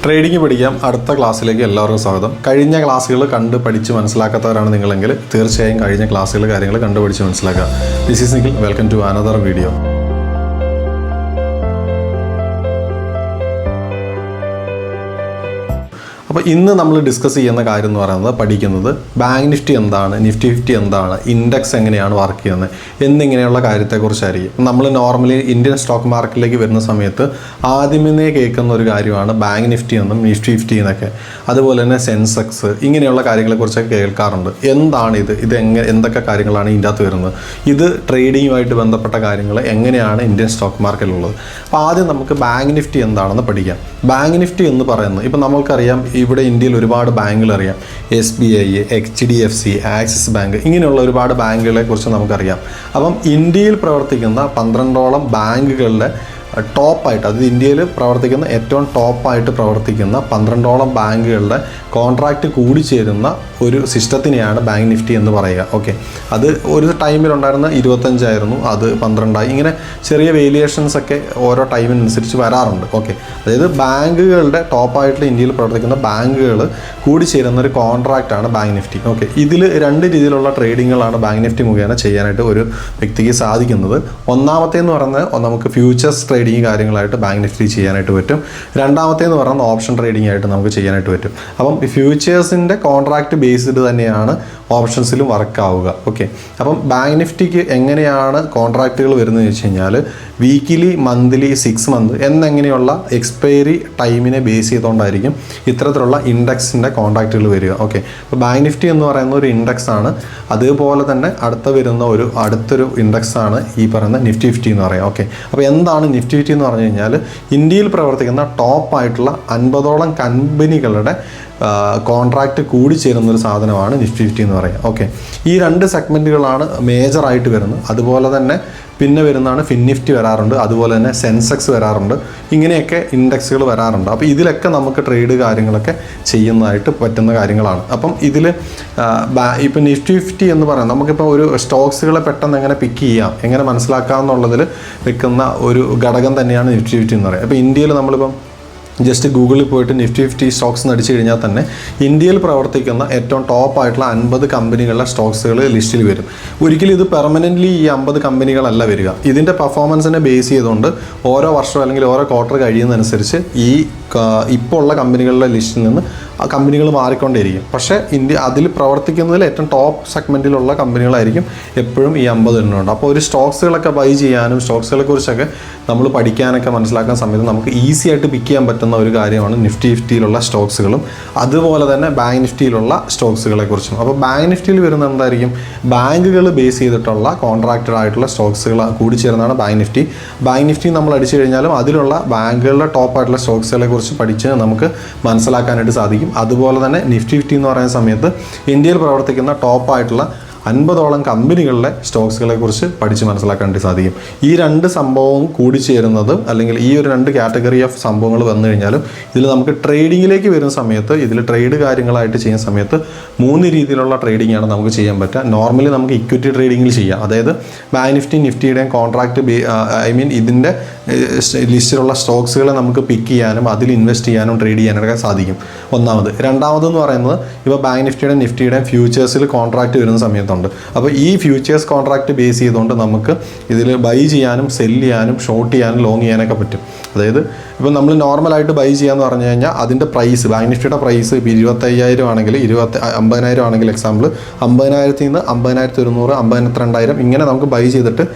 Trading പഠിക്കാം അടുത്ത ക്ലാസ്സിലേക്ക് എല്ലാവർക്കും സ്വാഗതം. കഴിഞ്ഞ ക്ലാസ്സുകൾ കണ്ട് പഠിച്ച് മനസ്സിലാക്കാത്തവരാണ് നിങ്ങളെങ്കിൽ തീർച്ചയായും കഴിഞ്ഞ ക്ലാസ്സുകൾ കാര്യങ്ങൾ കണ്ടുപഠിച്ച് മനസ്സിലാക്കുക. This is Nikhil, welcome to another video. അപ്പോൾ ഇന്ന് നമ്മൾ ഡിസ്കസ് ചെയ്യുന്ന കാര്യം എന്ന് പറയുന്നത് പഠിക്കുന്നത് ബാങ്ക് നിഫ്റ്റി എന്താണ്, നിഫ്റ്റി 50 എന്താണ്, ഇൻഡെക്സ് എങ്ങനെയാണ് വർക്ക് ചെയ്യുന്നത് എന്നിങ്ങനെയുള്ള കാര്യത്തെക്കുറിച്ചായിരിക്കും. നമ്മൾ നോർമലി ഇന്ത്യൻ സ്റ്റോക്ക് മാർക്കറ്റിലേക്ക് വരുന്ന സമയത്ത് ആദ്യമേ കേൾക്കുന്ന ഒരു കാര്യമാണ് ബാങ്ക് നിഫ്റ്റി എന്നും നിഫ്റ്റി 50 എന്നൊക്കെ, അതുപോലെ തന്നെ സെൻസെക്സ്, ഇങ്ങനെയുള്ള കാര്യങ്ങളെക്കുറിച്ചൊക്കെ കേൾക്കാറുണ്ട്. എന്താണ് ഇത് എന്തൊക്കെ കാര്യങ്ങളാണ് ഇതിൻ്റെ അകത്ത് വരുന്നത്, ഇത് ട്രേഡിങ്ങുമായിട്ട് ബന്ധപ്പെട്ട കാര്യങ്ങൾ എങ്ങനെയാണ് ഇന്ത്യൻ സ്റ്റോക്ക് മാർക്കറ്റിലുള്ളത്. അപ്പോൾ ആദ്യം നമുക്ക് ബാങ്ക് നിഫ്റ്റി എന്താണെന്ന് പഠിക്കാം. ബാങ്ക് നിഫ്റ്റി എന്ന് പറയുന്നത് ഇപ്പോൾ നമ്മൾക്കറിയാം, ഇവിടെ ഇന്ത്യയിൽ ഒരുപാട് ബാങ്കുകൾ അറിയാം. SBI, HDFC, ആക്സിസ് ബാങ്ക്, ഇങ്ങനെയുള്ള ഒരുപാട് ബാങ്കുകളെ കുറിച്ച് നമുക്കറിയാം. അപ്പം ഇന്ത്യയിൽ പ്രവർത്തിക്കുന്ന 12ഓളം ബാങ്കുകളുടെ ടോപ്പായിട്ട്, അത് ഇന്ത്യയിൽ പ്രവർത്തിക്കുന്ന ഏറ്റവും ടോപ്പായിട്ട് പ്രവർത്തിക്കുന്ന 12ഓളം ബാങ്കുകളുടെ കോൺട്രാക്റ്റ് കൂടിച്ചേരുന്ന ഒരു സിസ്റ്റത്തിനെയാണ് ബാങ്ക് നിഫ്റ്റി എന്ന് പറയുക. ഓക്കെ, അത് ഒരു ടൈമിലുണ്ടായിരുന്ന 25 അത് 12, ഇങ്ങനെ ചെറിയ വേരിയേഷൻസ് ഒക്കെ ഓരോ ടൈമിനനുസരിച്ച് വരാറുണ്ട്. ഓക്കെ, അതായത് ബാങ്കുകളുടെ ടോപ്പായിട്ടുള്ള ഇന്ത്യയിൽ പ്രവർത്തിക്കുന്ന ബാങ്കുകൾ കൂടിച്ചേരുന്ന ഒരു കോൺട്രാക്റ്റാണ് ബാങ്ക് നിഫ്റ്റി. ഓക്കെ, ഇതിൽ രണ്ട് രീതിയിലുള്ള ട്രേഡിങ്ങുകളാണ് ബാങ്ക് നിഫ്റ്റി മുഖേന ചെയ്യാനായിട്ട് ഒരു വ്യക്തിക്ക് സാധിക്കുന്നത്. ഒന്നാമത്തേന്ന് പറയുന്നത് നമുക്ക് ഫ്യൂച്ചേഴ്സ് ട്രേഡിങ് കാര്യങ്ങളായിട്ട് ബാങ്ക് നിഫ്റ്റി ചെയ്യാനായിട്ട് പറ്റും. രണ്ടാമത്തേന്ന് പറയുന്നത് ഓപ്ഷൻ ട്രേഡിംഗ് ആയിട്ട് നമുക്ക് ചെയ്യാനായിട്ട് പറ്റും. അപ്പം ഫ്യൂച്ചേഴ്സിൻ്റെ കോൺട്രാക്റ്റ് ബേസ്ഡ് തന്നെയാണ് ഓപ്ഷൻസിലും വർക്ക് ആവുക. ഓക്കെ, അപ്പം ബാങ്ക് നിഫ്റ്റിക്ക് എങ്ങനെയാണ് കോൺട്രാക്റ്റുകൾ വരുന്നതെന്ന് വെച്ച് കഴിഞ്ഞാൽ വീക്കിലി, മന്ത്ലി, 6 മന്ത് എന്നെങ്ങനെയുള്ള എക്സ്പയറി ടൈമിനെ ബേസ് ചെയ്തുകൊണ്ടായിരിക്കും ഇത്തരത്തിലുള്ള ഇൻഡെക്സിൻ്റെ കോൺട്രാക്റ്റുകൾ വരിക. ഓക്കെ, അപ്പോൾ ബാങ്ക് നിഫ്റ്റി എന്ന് പറയുന്ന ഒരു ഇൻഡെക്സ് ആണ്. അതുപോലെ തന്നെ അടുത്തൊരു ഇൻഡെക്സ് ആണ് ഈ പറയുന്ന നിഫ്റ്റി 50 എന്ന് പറയാം. ഓക്കെ, അപ്പോൾ എന്താണ് നിഫ്റ്റി 50 എന്ന് പറഞ്ഞു കഴിഞ്ഞാൽ ഇന്ത്യയിൽ പ്രവർത്തിക്കുന്ന ടോപ്പായിട്ടുള്ള 50ഓളം കമ്പനികളുടെ കോൺട്രാക്റ്റ് കൂടിച്ചേരുന്നൊരു സാധനമാണ് നിഫ്റ്റി 50 എന്ന് പറയുക. ഓക്കെ, ഈ രണ്ട് സെഗ്മെൻറ്റുകളാണ് മേജറായിട്ട് വരുന്നത്. അതുപോലെ തന്നെ പിന്നെ വരുന്നതാണ് ഫിൻ നിഫ്റ്റി വരാറുണ്ട്, അതുപോലെ തന്നെ സെൻസെക്സ് വരാറുണ്ട്, ഇങ്ങനെയൊക്കെ ഇൻഡെക്സുകൾ വരാറുണ്ട്. അപ്പോൾ ഇതിലൊക്കെ നമുക്ക് ട്രേഡ് കാര്യങ്ങളൊക്കെ ചെയ്യുന്നതായിട്ട് പറ്റുന്ന കാര്യങ്ങളാണ്. അപ്പം ഇതിൽ ഇപ്പോൾ നിഫ്റ്റി 50 എന്ന് പറയുന്നത് നമുക്കിപ്പോൾ ഒരു സ്റ്റോക്സുകളെ പെട്ടെന്ന് എങ്ങനെ പിക്ക് ചെയ്യാം, എങ്ങനെ മനസ്സിലാക്കാം എന്നുള്ളതിൽ വെക്കുന്ന ഒരു ഘടകം തന്നെയാണ് നിഫ്റ്റി 50 എന്ന് പറയുക. അപ്പോൾ ഇന്ത്യയിൽ നമ്മളിപ്പം ജസ്റ്റ് ഗൂഗിളിൽ പോയിട്ട് നിഫ്റ്റി 50 സ്റ്റോക്സ് എന്ന് അടിച്ചു കഴിഞ്ഞാൽ തന്നെ ഇന്ത്യയിൽ പ്രവർത്തിക്കുന്ന ഏറ്റവും ടോപ്പായിട്ടുള്ള 50 കമ്പനികളുടെ സ്റ്റോക്സുകൾ ലിസ്റ്റിൽ വരും. ഒരിക്കലും ഇത് പെർമനൻ്റ്ലി ഈ 50 കമ്പനികളല്ല വരിക. ഇതിൻ്റെ പെർഫോമൻസിനെ ബേസ് ചെയ്തുകൊണ്ട് ഓരോ വർഷം അല്ലെങ്കിൽ ഓരോ ക്വാർട്ടർ കഴിയുന്നതനുസരിച്ച് ഈ ഇപ്പോൾ ഉള്ള കമ്പനികളുടെ ലിസ്റ്റിൽ നിന്ന് ആ കമ്പനികൾ മാറിക്കൊണ്ടേയിരിക്കും. പക്ഷേ അതിൽ പ്രവർത്തിക്കുന്നതിൽ ഏറ്റവും ടോപ്പ് സെഗ്മെൻറ്റിലുള്ള കമ്പനികളായിരിക്കും എപ്പോഴും ഈ 50 എണ്ണമുണ്ട്. അപ്പോൾ ഒരു സ്റ്റോക്സുകളൊക്കെ ബൈ ചെയ്യാനും സ്റ്റോക്സുകളെ കുറിച്ചൊക്കെ നമ്മൾ പഠിക്കാനൊക്കെ മനസ്സിലാക്കുന്ന സമയത്ത് നമുക്ക് ഈസി ആയിട്ട് പിക്ക് ചെയ്യാൻ പറ്റുന്ന ഒരു കാര്യമാണ് നിഫ്റ്റി 50യിലുള്ള സ്റ്റോക്സുകളും അതുപോലെ തന്നെ ബാങ്ക് നിഫ്റ്റിയിലുള്ള സ്റ്റോക്സുകളെ കുറിച്ചും. അപ്പോൾ ബാങ്ക് നിഫ്റ്റിയിൽ വരുന്ന എന്തായിരിക്കും, ബാങ്കുകൾ ബേസ് ചെയ്തിട്ടുള്ള കോൺട്രാക്റ്റഡ് ആയിട്ടുള്ള സ്റ്റോക്സുകൾ കൂടിച്ചേർന്നതാണ് ബാങ്ക് നിഫ്റ്റി. ബാങ്ക് നിഫ്റ്റി നമ്മൾ അടിച്ചു കഴിഞ്ഞാലും അതിലുള്ള ബാങ്കുകളുടെ ടോപ്പായിട്ടുള്ള സ്റ്റോക്സുകളെ കുറിച്ച് പഠിച്ച് നമുക്ക് മനസ്സിലാക്കാനായിട്ട് സാധിക്കും. അതുപോലെ തന്നെ നിഫ്റ്റി 50 എന്ന് പറയുന്ന സമയത്ത് ഇന്ത്യയിൽ പ്രവർത്തിക്കുന്ന ടോപ്പായിട്ടുള്ള 50ഓളം കമ്പനികളുടെ സ്റ്റോക്സുകളെ കുറിച്ച് പഠിച്ച് മനസ്സിലാക്കാനായിട്ട് സാധിക്കും. ഈ രണ്ട് സംഭവവും കൂടിച്ചേരുന്നത്, അല്ലെങ്കിൽ ഈ ഒരു രണ്ട് കാറ്റഗറി ഓഫ് സംഭവങ്ങൾ വന്നു കഴിഞ്ഞാലും ഇതിൽ നമുക്ക് ട്രേഡിങ്ങിലേക്ക് വരുന്ന സമയത്ത്, ഇതിൽ ട്രേഡ് കാര്യങ്ങളായിട്ട് ചെയ്യുന്ന സമയത്ത് 3 രീതിയിലുള്ള ട്രേഡിംഗ് ആണ് നമുക്ക് ചെയ്യാൻ പറ്റുക. നോർമലി നമുക്ക് ഇക്വിറ്റി ട്രേഡിങ്ങിൽ ചെയ്യാം, അതായത് ബാങ്ക് നിഫ്റ്റി, നിഫ്റ്റിയുടെയും കോൺട്രാക്റ്റ് ഇതിൻ്റെ ലിസ്റ്റിലുള്ള സ്റ്റോക്സുകളെ നമുക്ക് പിക്ക് ചെയ്യാനും അതിൽ ഇൻവെസ്റ്റ് ചെയ്യാനും ട്രേഡ് ചെയ്യാനൊക്കെ സാധിക്കും. ഒന്നാമത്. രണ്ടാമതെന്ന് പറയുന്നത് ഇപ്പോൾ ബാങ്ക് നിഫ്റ്റിയുടെയും നിഫ്റ്റിയുടെയും ഫ്യൂച്ചേഴ്സിൽ കോൺട്രാക്റ്റ് വരുന്ന സമയത്തുണ്ട്. അപ്പോൾ ഈ ഫ്യൂച്ചേഴ്സ് കോൺട്രാക്റ്റ് ബേസ് ചെയ്തുകൊണ്ട് നമുക്ക് ഇതിൽ ബൈ ചെയ്യാനും സെല് ചെയ്യാനും ഷോർട്ട് ചെയ്യാനും ലോങ് ചെയ്യാനൊക്കെ പറ്റും. അതായത് ഇപ്പോൾ നമ്മൾ നോർമലായിട്ട് ബൈ ചെയ്യാന്ന് പറഞ്ഞു കഴിഞ്ഞാൽ അതിൻ്റെ പ്രൈസ്, ബാങ്ക് നിഫ്റ്റിയുടെ പ്രൈസ് ഇപ്പോൾ 25,000 ആണെങ്കിൽ 50,000 ആണെങ്കിൽ എക്സാമ്പിൾ 50,000 നിന്ന് 50,100, 52,000 ഇങ്ങനെ നമുക്ക് ബൈ ചെയ്തിട്ട്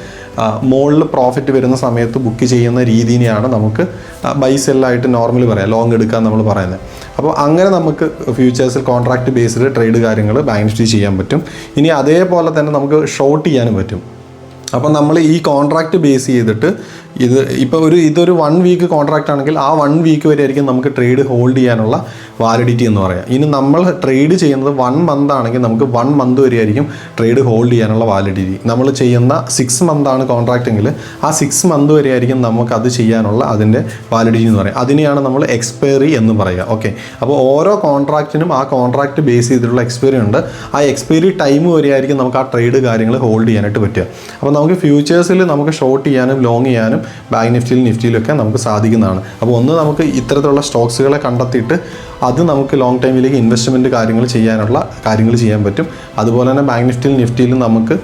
മുകളിൽ പ്രോഫിറ്റ് വരുന്ന സമയത്ത് ബുക്ക് ചെയ്യുന്ന രീതിയാണ് നമുക്ക് ബൈ സെല്ലായിട്ട് നോർമലി പറയാം, ലോങ് എടുക്കാൻ നമ്മൾ പറയുന്നത്. അപ്പോൾ അങ്ങനെ നമുക്ക് ഫ്യൂച്ചേഴ്സിൽ കോൺട്രാക്റ്റ് ബേസ്ഡ് ട്രേഡ് കാര്യങ്ങൾ ബാങ്ക് നിഫ്റ്റി ചെയ്യാൻ പറ്റും. ഇനി അതേപോലെ തന്നെ നമുക്ക് ഷോർട്ട് ചെയ്യാനും പറ്റും. അപ്പം നമ്മൾ ഈ കോൺട്രാക്റ്റ് ബേസ് ചെയ്തിട്ട് ഇതൊരു 1 വീക്ക് കോൺട്രാക്റ്റ് ആണെങ്കിൽ ആ 1 വീക്ക് വരെ ആയിരിക്കും നമുക്ക് ട്രേഡ് ഹോൾഡ് ചെയ്യാനുള്ള വാലിഡിറ്റി എന്ന് പറയാം. ഇനി നമ്മൾ ട്രേഡ് ചെയ്യുന്നത് 1 മന്ത് ആണെങ്കിൽ നമുക്ക് 1 മന്ത് വരെ ആയിരിക്കും ട്രേഡ് ഹോൾഡ് ചെയ്യാനുള്ള വാലിഡിറ്റി. നമ്മൾ ചെയ്യുന്ന 6 മന്താണ് കോൺട്രാക്റ്റ് എങ്കിൽ ആ 6 മന്ത് വരെ ആയിരിക്കും നമുക്ക് അത് ചെയ്യാനുള്ള അതിൻ്റെ വാലിഡിറ്റി എന്ന് പറയാം. അതിനെയാണ് നമ്മൾ എക്സ്പയറി എന്ന് പറയുക. ഓക്കെ, അപ്പോൾ ഓരോ കോൺട്രാക്റ്റിനും ആ കോൺട്രാക്റ്റ് ബേസ് ചെയ്തിട്ടുള്ള എക്സ്പയറി ഉണ്ട്. ആ എക്സ്പയറി ടൈം വരെ ആയിരിക്കും നമുക്ക് ആ ട്രേഡ് കാര്യങ്ങൾ ഹോൾഡ് ചെയ്യാനായിട്ട് പറ്റുക. അപ്പോൾ നമുക്ക് ഫ്യൂച്ചേഴ്സിൽ നമുക്ക് ഷോർട്ട് ചെയ്യാനും ലോങ് ചെയ്യാനും ചെയ്യാനും ബാങ്ക് നിഫ്റ്റിയിലൊക്കെ നമുക്ക് സാധിക്കുന്നതാണ്. അപ്പോൾ ഒന്ന് നമുക്ക് ഇത്തരത്തിലുള്ള സ്റ്റോക്സുകളെ കണ്ടെത്തിയിട്ട് അത് നമുക്ക് ലോങ് ടൈമിലേക്ക് ഇൻവെസ്റ്റ്മെൻറ്റ് കാര്യങ്ങൾ ചെയ്യാൻ പറ്റും. അതുപോലെ തന്നെ ബാങ്ക് നിഫ്റ്റിയിലും നമുക്ക്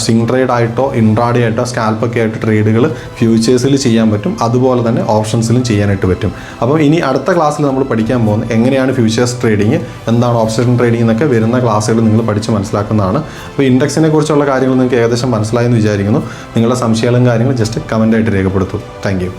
സ്വിംഗ് ട്രേഡ് ആയിട്ടോ ഇൻട്രാഡേ ആയിട്ടോ സ്കാൽപ്പൊക്കെ ആയിട്ട് ട്രേഡുകൾ ഫ്യൂച്ചേഴ്സിൽ ചെയ്യാൻ പറ്റും. അതുപോലെ തന്നെ ഓപ്ഷൻസിലും ചെയ്യാനായിട്ട് പറ്റും. അപ്പോൾ ഇനി അടുത്ത ക്ലാസ്സിൽ നമ്മൾ പഠിക്കാൻ പോകുന്നത് എങ്ങനെയാണ് ഫ്യൂച്ചേഴ്സ് ട്രേഡിങ്, എന്താണ് ഓപ്ഷൻ ട്രേഡിംഗ് എന്നൊക്കെ വരുന്ന ക്ലാസ്സുകൾ നിങ്ങൾ പഠിച്ച് മനസ്സിലാക്കുന്നതാണ്. അപ്പോൾ ഇൻഡെക്സിനെ കുറിച്ചുള്ള കാര്യങ്ങൾ നിങ്ങൾക്ക് ഏകദേശം മനസ്സിലായെന്ന് വിചാരിക്കുന്നു. നിങ്ങളുടെ സംശയങ്ങളും കാര്യങ്ങളും ജസ്റ്റ് കമൻ്റായിട്ട് രേഖപ്പെടുത്തും. Thank you.